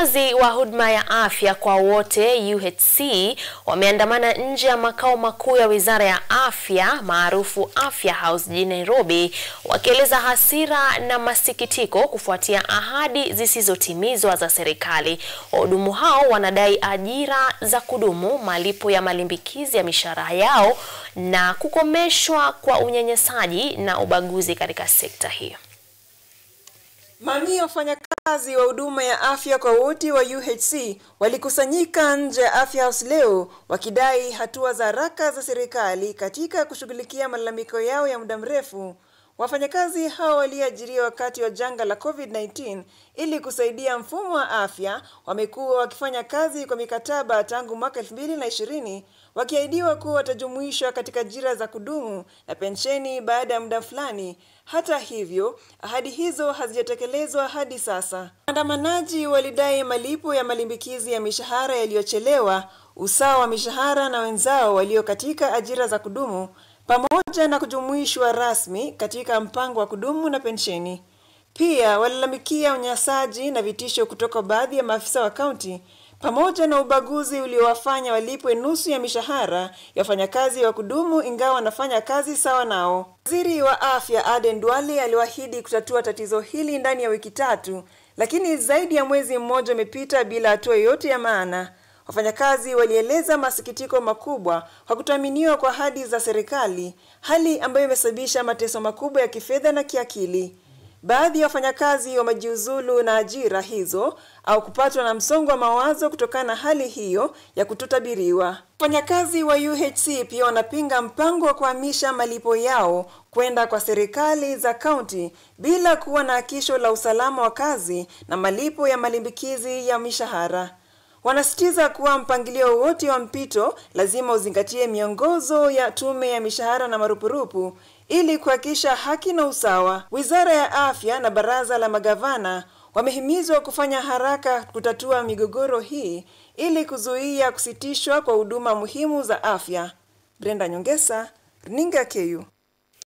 Wafanyakazi wa huduma ya afya kwa wote UHC wameandamana nje ya makao makuu ya Wizara ya Afya maarufu Afya House jijini Nairobi, wakieleza hasira na masikitiko kufuatia ahadi zisizotimizwa za serikali. Wahudumu hao wanadai ajira za kudumu, malipo ya malimbikizi ya mishahara yao na kukomeshwa kwa unyanyasaji na ubaguzi katika sekta hiyo. Mamia ya wafanyakazi wa huduma ya afya kwa wote wa UHC walikusanyika nje ya Afya House leo wakidai hatua za haraka za serikali katika kushughulikia malalamiko yao ya muda mrefu. Wafanyakazi hao waliajiriwa wakati wa janga la COVID-19 ili kusaidia mfumo wa afya wamekuwa wakifanya kazi kwa mikataba tangu mwaka 2020, wakiahidiwa kuwa watajumuishwa katika ajira za kudumu na pensheni baada ya muda fulani. Hata hivyo, ahadi hizo hazijatekelezwa hadi sasa. Waandamanaji walidai malipo ya malimbikizi ya mishahara yaliyochelewa, usawa wa mishahara na wenzao walio katika ajira za kudumu, pamoja na kujumuishwa rasmi katika mpango wa kudumu na pensheni. Pia walalamikia unyanyasaji na vitisho kutoka baadhi ya maafisa wa kaunti, pamoja na ubaguzi uliowafanya walipwe nusu ya mishahara ya wafanyakazi wa kudumu ingawa wanafanya kazi sawa nao. Waziri wa Afya Aden Duale aliwaahidi kutatua tatizo hili ndani ya wiki 3, lakini zaidi ya mwezi mmoja umepita bila hatua yoyote ya maana. Wafanyakazi walieleza masikitiko makubwa kwa kutoaminiwa kwa ahadi za serikali, hali ambayo imesababisha mateso makubwa ya kifedha na kiakili. Baadhi ya wafanyakazi wamejiuzulu na ajira hizo au kupatwa na msongo wa mawazo kutokana na hali hiyo ya kutotabiriwa. Wafanyakazi wa UHC pia wanapinga mpango wa kuhamisha malipo yao kwenda kwa serikali za kaunti bila kuwa na hakikisho la usalama wa kazi na malipo ya malimbikizi ya mishahara. Wanasitiza kuwa mpangilio wote wa mpito lazima uzingatie miongozo ya tume ya mishahara na marupurupu ili kuhakikisha haki na usawa. Wizara ya Afya na baraza la magavana wamehimizwa kufanya haraka kutatua migogoro hii ili kuzuia kusitishwa kwa huduma muhimu za afya. Brenda Nyongesa, Runinga KU.